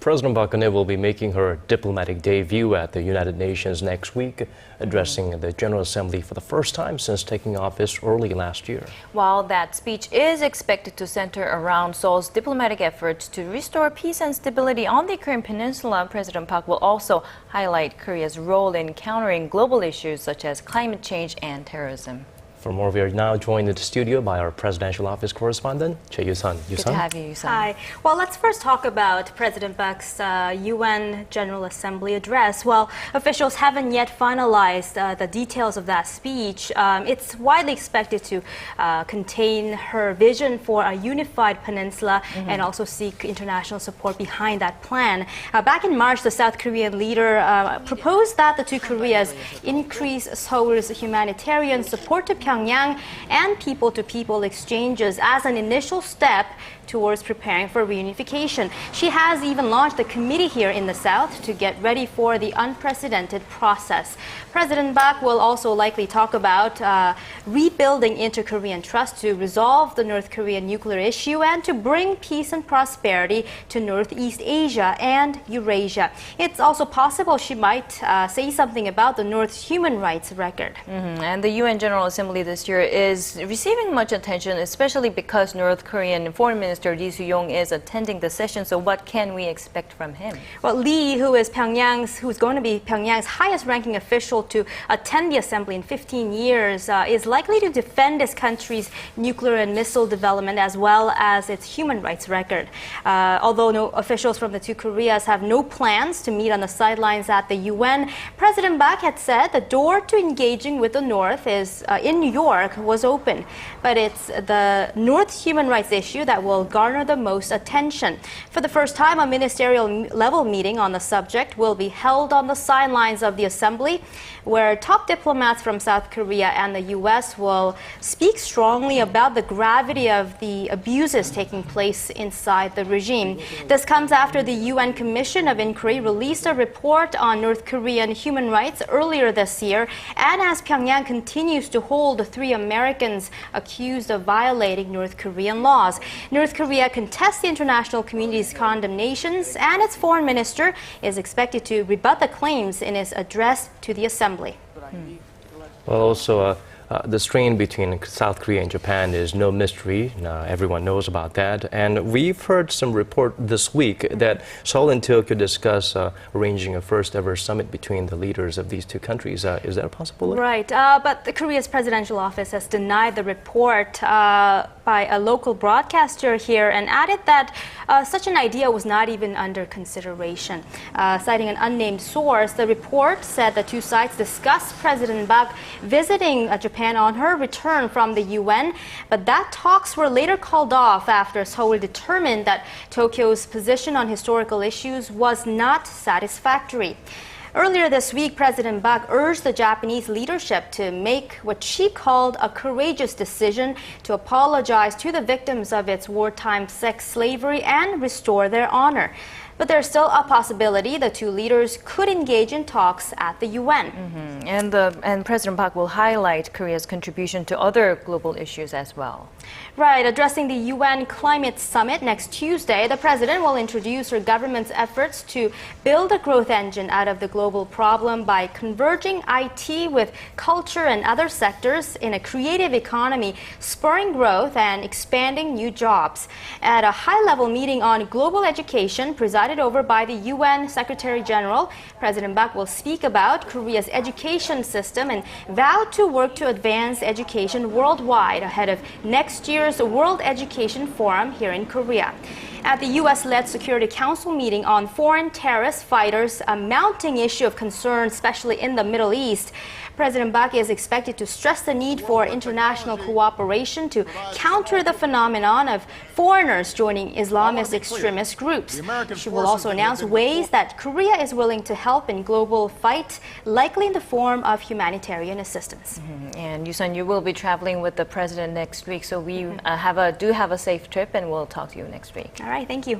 President Park Geun-hye will be making her diplomatic debut at the United Nations next week, addressing the General Assembly for the first time since taking office early last year. While that speech is expected to center around Seoul's diplomatic efforts to restore peace and stability on the Korean peninsula, President Park will also highlight Korea's role in countering global issues such as climate change and terrorism. For more, we are now joined in the studio by our presidential office correspondent, Choi You-sun. Good to have you,Yu-sun. Hi. Well, let's first talk about President Park's UN General Assembly address. Well, officials haven't yet finalized the details of that speech. It's widely expected to contain her vision for a unified peninsula and also seek international support behind that plan. Back in March, the South Korean leader proposed that the two Koreas increase Seoul's humanitarian support to Pyongyang and people-to-people exchanges as an initial step towards preparing for reunification. She has even launched a committee here in the South to get ready for the unprecedented process. President Park will also likely talk about rebuilding inter-Korean trust to resolve the North Korean nuclear issue and to bring peace and prosperity to Northeast Asia and Eurasia. It's also possible she might say something about the North's human rights record. And the UN General Assembly this year is receiving much attention, especially because North Korean Foreign Minister Lee Soo-yong is attending the session. So what can we expect from him? Well, Lee, who's going to be Pyongyang's highest-ranking official to attend the assembly in 15 years, is likely to defend his country's nuclear and missile development as well as its human rights record. Although no officials from the two Koreas have no plans to meet on the sidelines at the UN, President Park had said the door to engaging with the North is in New York was open. But it's the North's human rights issue that will garner the most attention. For the first time, a ministerial-level meeting on the subject will be held on the sidelines of the assembly, where top diplomats from South Korea and the U.S. will speak strongly about the gravity of the abuses taking place inside the regime. This comes after the UN Commission of Inquiry released a report on North Korean human rights earlier this year, and as Pyongyang continues to hold 3 Americans accused of violating North Korean laws. North Korea contests the international community's condemnations, and its foreign minister is expected to rebut the claims in his address to the assembly. Well, also, the strain between South Korea and Japan is no mystery. Everyone knows about that. And we've heard some report this week that Seoul and Tokyo discuss arranging a first-ever summit between the leaders of these two countries. Is that possible? Right, but the Korea's presidential office has denied the report by a local broadcaster here and added that such an idea was not even under consideration. Citing an unnamed source, the report said the two sides discussed President Park visiting Japan on her return from the UN, but that talks were later called off after Seoul determined that Tokyo's position on historical issues was not satisfactory. Earlier this week, President Park urged the Japanese leadership to make what she called a courageous decision to apologize to the victims of its wartime sex slavery and restore their honor. But there's still a possibility the two leaders could engage in talks at the UN. And President Park will highlight Korea's contribution to other global issues as well. Right, addressing the UN Climate Summit next Tuesday, the president will introduce her government's efforts to build a growth engine out of the global problem by converging IT with culture and other sectors in a creative economy, spurring growth and expanding new jobs. At a high-level meeting on global education presided over by the UN Secretary General, President Park will speak about Korea's education system and vow to work to advance education worldwide ahead of next year's World Education Forum here in Korea. At the U.S.-led Security Council meeting on foreign terrorist fighters, a mounting issue of concern, especially in the Middle East, President Park is expected to stress the need for international cooperation to counter the phenomenon of foreigners joining Islamist extremist groups. She will also announce ways that Korea is willing to help in global fight, likely in the form of humanitarian assistance. And Yu-sun, you will be traveling with the president next week, so we do have a safe trip, and we'll talk to you next week. All right, thank you.